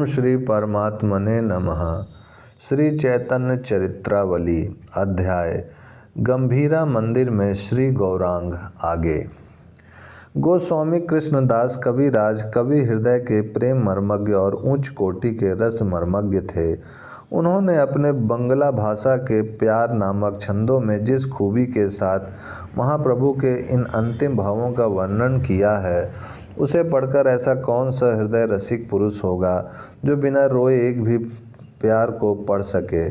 श्री परमात्मने नमः। श्री चैतन्य चरित्रावली अध्याय गंभीरा मंदिर में श्री गौरांग आगे। गोस्वामी कृष्णदास कविराज कवि हृदय के प्रेम मर्मज्ञ और उच्च कोटि के रस मर्मज्ञ थे। उन्होंने अपने बंगला भाषा के प्यार नामक छंदों में जिस खूबी के साथ महाप्रभु के इन अंतिम भावों का वर्णन किया है, उसे पढ़कर ऐसा कौन सा हृदय रसिक पुरुष होगा जो बिना रोए एक भी प्यार को पढ़ सके।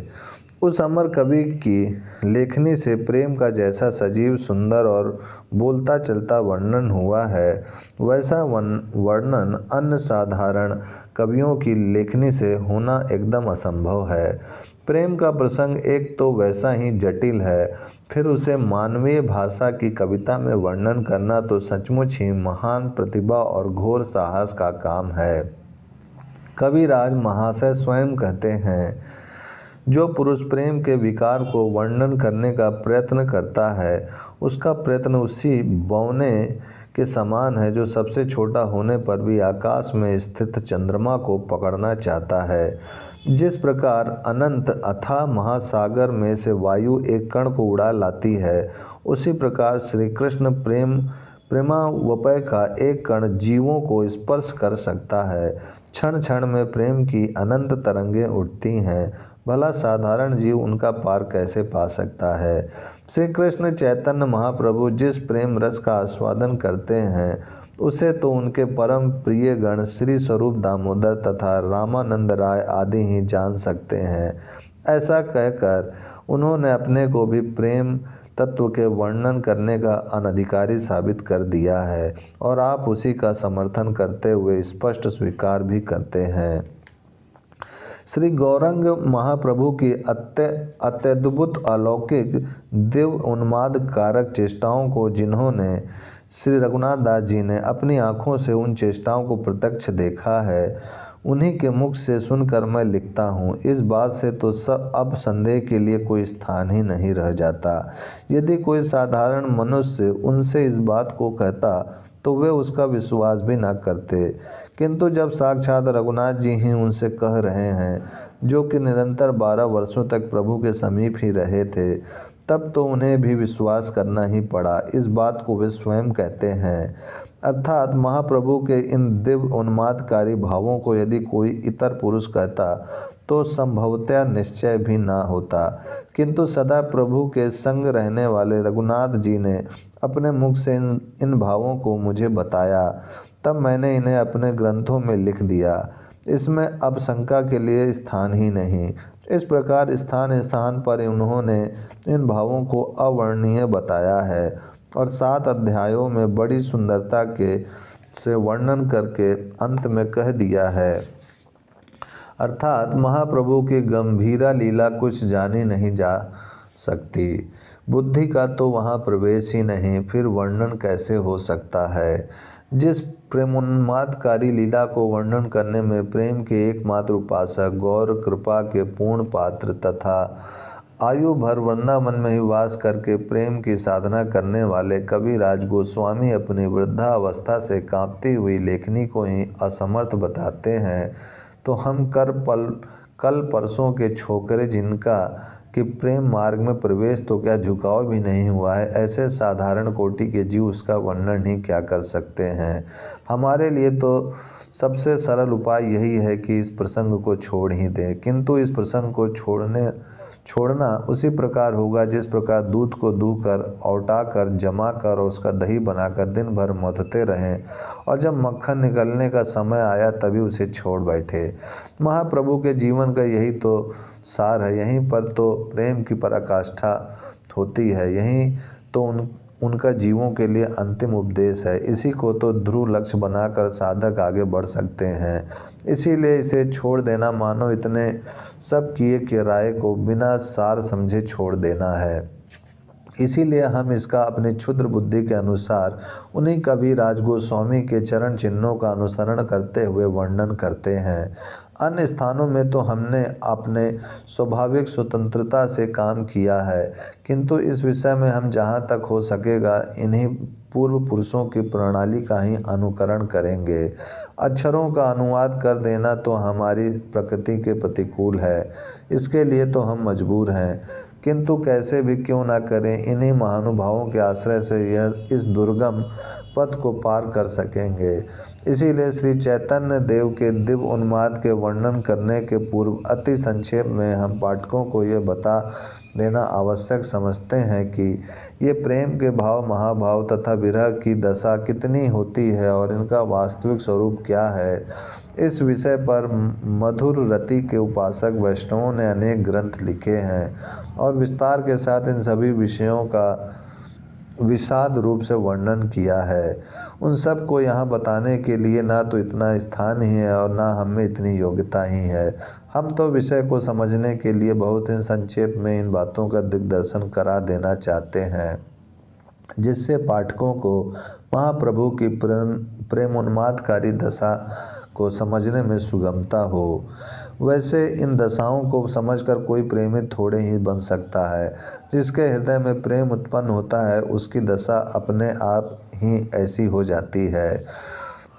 उस अमर कवि की लेखनी से प्रेम का जैसा सजीव, सुंदर और बोलता चलता वर्णन हुआ है, वैसा वर्णन अन्य साधारण कवियों की लेखनी से होना एकदम असंभव है। प्रेम का प्रसंग एक तो वैसा ही जटिल है, फिर उसे मानवीय भाषा की कविता में वर्णन करना तो सचमुच ही महान प्रतिभा और घोर साहस का काम है। कविराज महाशय स्वयं कहते हैं, जो पुरुष प्रेम के विकार को वर्णन करने का प्रयत्न करता है, उसका प्रयत्न उसी बौने के समान है जो सबसे छोटा होने पर भी आकाश में स्थित चंद्रमा को पकड़ना चाहता है। जिस प्रकार अनंत अथाह महासागर में से वायु एक कण को उड़ा लाती है, उसी प्रकार श्री कृष्ण प्रेमावपय का एक कण जीवों को स्पर्श कर सकता है। क्षण क्षण में प्रेम की अनंत तरंगें उठती हैं, भला साधारण जीव उनका पार कैसे पा सकता है। श्री कृष्ण चैतन्य महाप्रभु जिस प्रेम रस का आस्वादन करते हैं, उसे तो उनके परम प्रिय गण श्री स्वरूप दामोदर तथा रामानंद राय आदि ही जान सकते हैं। ऐसा कहकर उन्होंने अपने को भी प्रेम तत्व के वर्णन करने का अनधिकारी साबित कर दिया है, और आप उसी का समर्थन करते हुए स्पष्ट स्वीकार भी करते हैं। श्री गौरांग महाप्रभु की अत्यद्भुत अलौकिक दिव्य उन्माद कारक चेष्टाओं को जिन्होंने श्री रघुनाथ दास जी ने अपनी आँखों से उन चेष्टाओं को प्रत्यक्ष देखा है, उन्हीं के मुख से सुनकर मैं लिखता हूँ। इस बात से तो अब संदेह के लिए कोई स्थान ही नहीं रह जाता। यदि कोई साधारण मनुष्य उनसे इस बात को कहता तो वे उसका विश्वास भी न करते, किंतु जब साक्षात रघुनाथ जी ही उनसे कह रहे हैं, जो कि निरंतर 12 वर्षों तक प्रभु के समीप ही रहे थे, तब तो उन्हें भी विश्वास करना ही पड़ा। इस बात को वे स्वयं कहते हैं। अर्थात महाप्रभु के इन दिव्य उन्मादकारी भावों को यदि कोई इतर पुरुष कहता तो संभवतः निश्चय भी ना होता, किंतु सदा प्रभु के संग रहने वाले रघुनाथ जी ने अपने मुख से इन भावों को मुझे बताया, तब मैंने इन्हें अपने ग्रंथों में लिख दिया। इसमें अब शंका के लिए स्थान ही नहीं। इस प्रकार स्थान स्थान पर उन्होंने इन भावों को अवर्णनीय बताया है और 7 अध्यायों में बड़ी सुंदरता से वर्णन करके अंत में कह दिया है। अर्थात महाप्रभु की गंभीरा लीला कुछ जानी नहीं जा सकती। बुद्धि का तो वहाँ प्रवेश ही नहीं, फिर वर्णन कैसे हो सकता है। जिस प्रेमोन्मादकारी लीला को वर्णन करने में प्रेम के एकमात्र उपासक, गौर कृपा के पूर्ण पात्र तथा आयु भर वृंदावन में ही वास करके प्रेम की साधना करने वाले कविराज गोस्वामी अपनी वृद्धावस्था से कांपती हुई लेखनी को ही असमर्थ बताते हैं, तो हम कल परसों के छोकरे जिनका कि प्रेम मार्ग में प्रवेश तो क्या झुकाव भी नहीं हुआ है, ऐसे साधारण कोटि के जीव उसका वर्णन ही क्या कर सकते हैं। हमारे लिए तो सबसे सरल उपाय यही है कि इस प्रसंग को छोड़ ही दें, किंतु इस प्रसंग को छोड़ना उसी प्रकार होगा जिस प्रकार दूध को दूहकर, औटाकर, जमा कर और उसका दही बनाकर दिन भर मथते रहें और जब मक्खन निकलने का समय आया तभी उसे छोड़ बैठे। महाप्रभु के जीवन का यही तो सार है। यहीं पर तो प्रेम की पराकाष्ठा होती है, यहीं तो उनका जीवों के लिए अंतिम उपदेश है। इसी को तो ध्रुव लक्ष्य बनाकर साधक आगे बढ़ सकते हैं। इसीलिए इसे छोड़ देना मानो इतने सब किए के राय को बिना सार समझे छोड़ देना है। इसीलिए हम इसका अपनी क्षुद्र बुद्धि के अनुसार उन्हीं कविराज गोस्वामी के चरण चिन्हों का अनुसरण करते हुए वर्णन करते हैं। अन्य स्थानों में तो हमने अपने स्वाभाविक स्वतंत्रता से काम किया है, किंतु इस विषय में हम जहाँ तक हो सकेगा इन्हीं पूर्व पुरुषों की प्रणाली का ही अनुकरण करेंगे अक्षरों का अनुवाद कर देना तो हमारी प्रकृति के प्रतिकूल है, इसके लिए तो हम मजबूर हैं, किंतु कैसे भी क्यों ना करें, इन्हीं महानुभावों के आश्रय से यह इस दुर्गम पथ को पार कर सकेंगे। इसीलिए श्री चैतन्य देव के दिव्य उन्माद के वर्णन करने के पूर्व अति संक्षेप में हम पाठकों को यह बता देना आवश्यक समझते हैं कि ये प्रेम के भाव, महाभाव तथा विरह की दशा कितनी होती है और इनका वास्तविक स्वरूप क्या है। इस विषय पर मधुर रति के उपासक वैष्णवों ने अनेक ग्रंथ लिखे हैं और विस्तार के साथ इन सभी विषयों का विषाद रूप से वर्णन किया है। उन सब को यहाँ बताने के लिए ना तो इतना स्थान ही है और ना हम में इतनी योग्यता ही है। हम तो विषय को समझने के लिए बहुत ही संक्षेप में इन बातों का दिग्दर्शन करा देना चाहते हैं, जिससे पाठकों को महाप्रभु की प्रेमोन्मादकारी दशा को समझने में सुगमता हो। वैसे इन दशाओं को समझकर कोई प्रेमी थोड़े ही बन सकता है। जिसके हृदय में प्रेम उत्पन्न होता है उसकी दशा अपने आप ही ऐसी हो जाती है।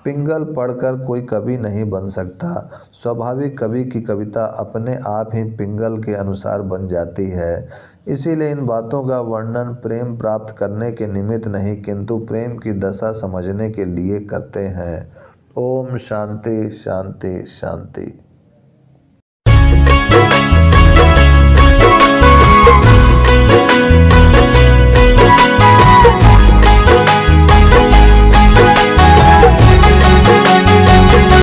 पिंगल पढ़कर कोई कवि नहीं बन सकता। स्वाभाविक कवि की कविता अपने आप ही पिंगल के अनुसार बन जाती है। इसीलिए इन बातों का वर्णन प्रेम प्राप्त करने के निमित्त नहीं, किंतु प्रेम की दशा समझने के लिए करते हैं। ओम शांति शांति शांति।